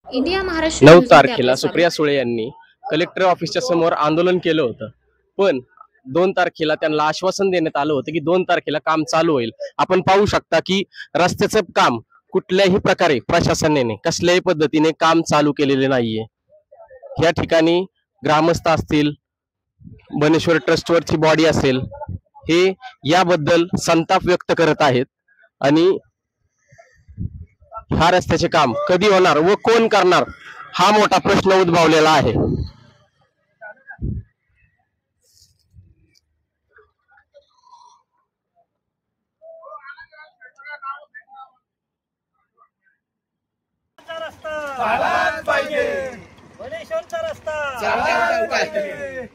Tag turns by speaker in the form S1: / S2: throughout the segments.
S1: India Maharashtra
S2: 9
S1: न्यूजमध्ये
S2: तारखेला
S1: आपले
S2: सुप्रिया
S1: स्वागत।
S2: सुळे यांनी कलेक्टर ऑफिसच्या समोर आंदोलन केलं होतं, पण 2 तारखेला त्यांना आश्वासन देण्यात आलं होतं की 2 तारखेला काम चालू होईल. आपण पाहू शकता की रस्त्याचं काम कुठल्याही प्रकारे प्रशासनाने कसल्याही पद्धतीने काम चालू केलेले नाहीये. या ठिकाणी ग्रामस्थ असतील, बनेश्वर ट्रस्टवरची बॉडी असेल, हे याबद्दल संताप व्यक्त करत आहेत आणि ह्या रस्त्याचे काम कधी होणार व कोण करणार हा मोठा प्रश्न उद्भवलेला आहे.
S3: झालाच पाहिजे, बनेश्वरचा रस्ता झालाच पाहिजे,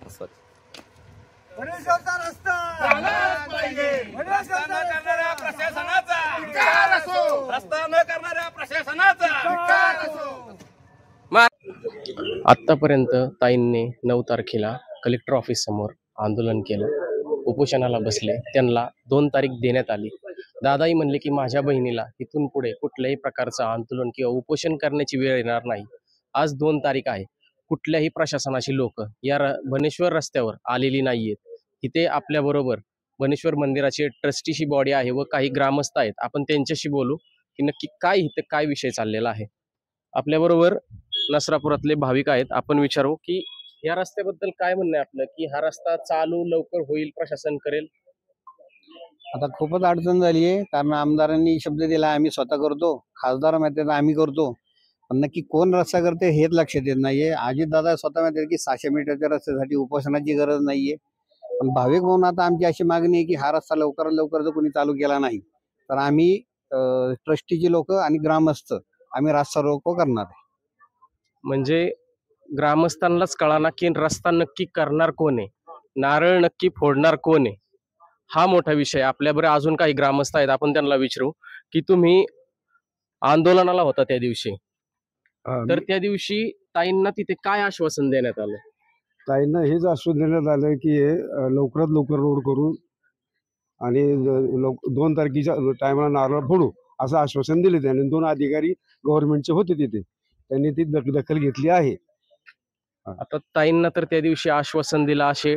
S3: बनेश्वरचा रस्ता झालाच पाहिजे, रस्ता न करणाऱ्या प्रशासनाचा धिक्कार असो, रस्ता न करणाऱ्या प्रशासनाचा धिक्कार असो.
S2: आतापर्यंत ताईंनी 9 तारखेला कलेक्टर ऑफिस समोर आंदोलन केलं, उपोषणाला बसले. त्यांना 2 तारीख देण्यात आली. दादाही म्हणले की माझ्या बहिणीला इथून पुढे कुठल्याही प्रकारचं आंदोलन किंवा उपोषण करण्याची वेळ येणार नाही. आज 2 तारीख आहे. कुठल्याही प्रशासनाची लोक या बनेश्वर रस्त्यावर आलेली नाहीयेत. इथे आपल्याबरोबर बनेश्वर मंदिराची ट्रस्टीची बॉडी आहे व काही ग्रामस्थ आहेत. आपण त्यांच्याशी बोलू की नक्की काय इथे काय विषय चाललेला आहे. आपल्याबरोबर नसरापुरातले भाविक आहेत. आपण विचारू की या रस्त्याबद्दल काय म्हणणं आहे आपलं, की हा रस्ता चालू लवकर होईल, प्रशासन करेल?
S4: आता खूपच अडचण झाली आहे, कारण आमदारांनी शब्द दिला आम्ही स्वतः करतो, खासदार म्हणतात आम्ही करतो, पण नक्की कोण रस्ता करते हेच लक्षात येत नाहीये. अजितदादा स्वतः म्हणतात की 600 मीटरच्या रस्त्यासाठी उपोषणाची गरज नाहीये, पण भाविक म्हणून आता आमची अशी मागणी आहे की हा रस्ता लवकरात लवकर जर कोणी चालू केला नाही तर आम्ही ट्रस्टीची लोक आणि ग्रामस्थ आम्ही रास्ता रोको करणार आहे.
S2: म्हणजे ग्रामस्थांनाच कळाना की रस्ता नक्की करणार कोण आहे, नारळ नक्की फोडणार कोण आहे, हा मोठा विषय. आपल्याबरोबर अजून काही ग्रामस्थ आहेत, आपण त्यांना विचारू की तुम्ही आंदोलनाला होता त्या दिवशी, तर त्या दिवशी ताईंना तिथे काय आश्वासन देण्यात आलं?
S5: ताईंना हेच आश्वासन देण्यात आलं की लवकरात लवकर रोड करू आणि 2 तारखेच्या टायमाला नारळ फोडू असं आश्वासन दिले त्यांनी. 2 अधिकारी गव्हर्नमेंटचे होते तिथे, त्यांनी ती दखल घेतली आहे.
S2: आता ताईंना तर त्या दिवशी आश्वासन दिलं असे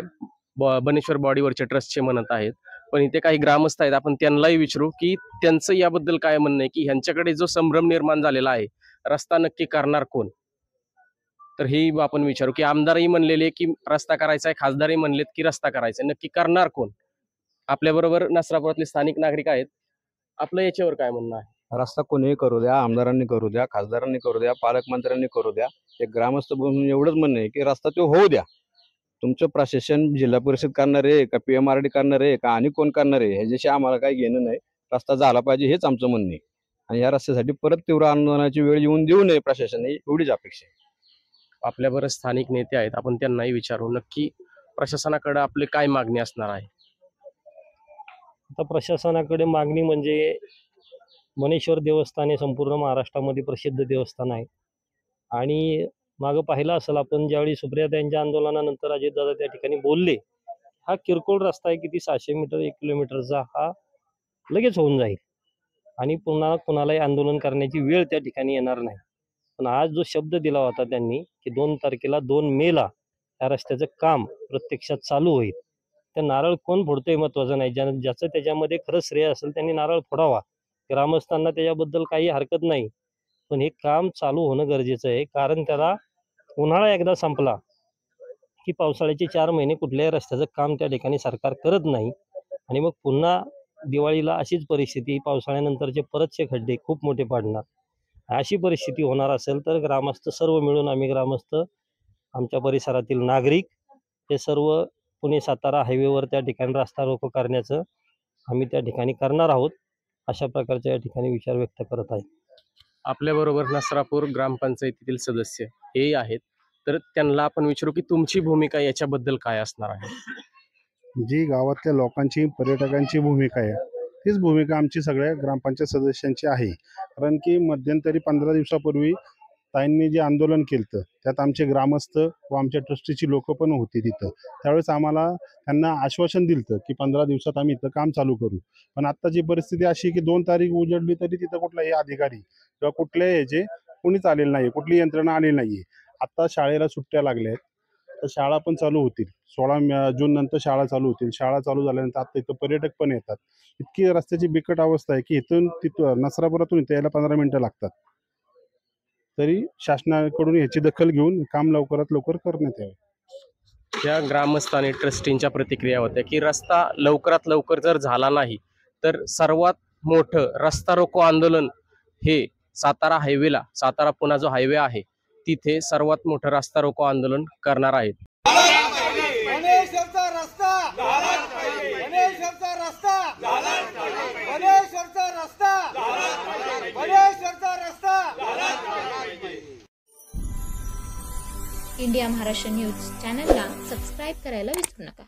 S2: बनेश्वर बॉडीवरचे ट्रस्टचे म्हणत आहेत, पण इथे काही ग्रामस्थ आहेत, आपण त्यांनाही विचारू की त्यांचं याबद्दल काय म्हणणं आहे, की ह्यांच्याकडे जो संभ्रम निर्माण झालेला आहे, रस्ता नक्की करणार कोण, तर हे आपण विचारू की आमदारही म्हणलेले की रस्ता करायचा आहे, खासदारही म्हणलेत की रस्ता करायचा आहे, नक्की करणार कोण? आपल्याबरोबर नसरापुरातले स्थानिक नागरिक आहेत, आपलं याच्यावर काय म्हणणं आहे?
S6: रस्ता कोणीही करू द्या, आमदारांनी करू द्या, खासदारांनी करू द्या, पालकमंत्र्यांनी करू द्या, एक ग्रामस्थ म्हणून एवढंच म्हणणं आहे की रस्ता तो होऊ द्या. तुमचं प्रशासन जिल्हा परिषद करणार आहे का PMRD करणार आहे का आणि कोण करणार आहे ह्याच्याशी आम्हाला काही घेणं नाही. रस्ता झाला पाहिजे हेच आमचं म्हणणं आहे आणि या रस्त्यासाठी परत तीव्र आंदोलनाची वेळ येऊन देऊ नये प्रशासनाने, एवढीच अपेक्षा आहे.
S2: आपल्याबरोबर स्थानिक नेते आहेत, आपण त्यांनाही विचारू नक्की प्रशासनाकडे आपली काय मागणी असणार आहे.
S7: आता प्रशासनाकडे मागणी म्हणजे मनेश्वर देवस्थान हे संपूर्ण महाराष्ट्रामध्ये प्रसिद्ध देवस्थान आहे आणि मागं पाहिलं असेल आपण, ज्यावेळी सुप्रियाताईंच्या आंदोलनानंतर अजितदादा त्या ठिकाणी बोलले, हा किरकोळ रस्ता आहे, किती 600 मीटर 1 किलोमीटरचा, हा लगेच होऊन जाईल आणि पुन्हा कुणालाही आंदोलन करण्याची वेळ त्या ठिकाणी येणार नाही. पण आज जो शब्द दिला होता त्यांनी की 2 तारखेला 2 मेला या रस्त्याचं काम प्रत्यक्षात चालू होईल, तर नारळ कोण फोडतोय महत्त्वाचं नाही, ज्याचं त्याच्यामध्ये खरंच श्रेय असेल त्यांनी नारळ फोडावा. ग्रामस्थांना त्याच्याबद्दल काही हरकत नाही, पण हे काम चालू होणं गरजेचं आहे, कारण त्याला उन्हाळा एकदा संपला की पावसाळ्याचे 4 महिने कुठल्याही रस्त्याचं काम त्या ठिकाणी सरकार करत नाही आणि मग पुन्हा दिवाळीला अशीच परिस्थिती, पावसाळ्यानंतरचे परतचे खड्डे खूप मोठे पडणार. अशी परिस्थिती होणार असेल तर ग्रामस्थ सर्व मिळून, आम्ही ग्रामस्थ, आमच्या परिसरातील नागरिक, हे सर्व पुणे सातारा हायवेवर त्या ठिकाणी रस्ता रोको करण्याचं आम्ही त्या ठिकाणी करणार आहोत, अशा प्रकारच्या या ठिकाणी विचार व्यक्त करत आहे.
S2: आपल्याबरोबर नसरापूर ग्रामपंचायतीतील सदस्य हे आहेत, तर त्यांना आपण विचारू की तुमची भूमिका याच्याबद्दल काय असणार आहे.
S8: जी गावातल्या लोकांची, पर्यटकांची भूमिका आहे तीच भूमिका आमची सगळ्या ग्रामपंचायत सदस्यांची आहे. कारण की मध्यंतरी 15 दिवसापूर्वी ताईंनी जे आंदोलन केलं त्यात आमचे ग्रामस्थ व आमच्या ट्रस्टीची लोक पण होती तिथं. त्यावेळेस आम्हाला त्यांना आश्वासन दिलं की 15 दिवसात आम्ही इथं काम चालू करू. पण आत्ताची परिस्थिती अशी की 2 तारीख उजडली तरी तिथं कुठलाही अधिकारी किंवा कुठल्याही ह्याचे कोणीच आलेलं नाही, कुठली यंत्रणा आलेली नाहीये. आता शाळेला सुट्ट्या लागल्या आहेत, तर शाळा पण चालू होतील. 16 जून नंतर शाळा चालू होतील. शाळा चालू झाल्यानंतर आता इथं पर्यटक पण येतात. इतकी रस्त्याची बिकट अवस्था आहे की इथून तिथं नसरापुरातून इथं यायला 15 मिनिटं लागतात. तरी शासनाकडून याची दखल घेऊन काम लवकरात लवकर करण्यात यावे.
S2: या ग्रामस्थ आणि ट्रस्टींच्या प्रतिक्रिया होत्या की रस्ता लवकरात लवकर जर झाला नाही तर सर्वात मोठं रस्ता रोको आंदोलन हे सातारा हायवेला, सातारा पुणा जो हायवे आहे तिथे सर्वात मोठं रस्ता रोको आंदोलन करणार आहेत.
S3: गणेशचा रस्ता झालाच पाहिजे. गणेशचा रस्ता झालाच पाहिजे. गणेशचा रस्ता झालाच पाहिजे. गणेशचा रस्ता झालाच पाहिजे.
S1: इंडिया महाराष्ट्र न्यूज चॅनलला सबस्क्राईब करायला विसरू नका.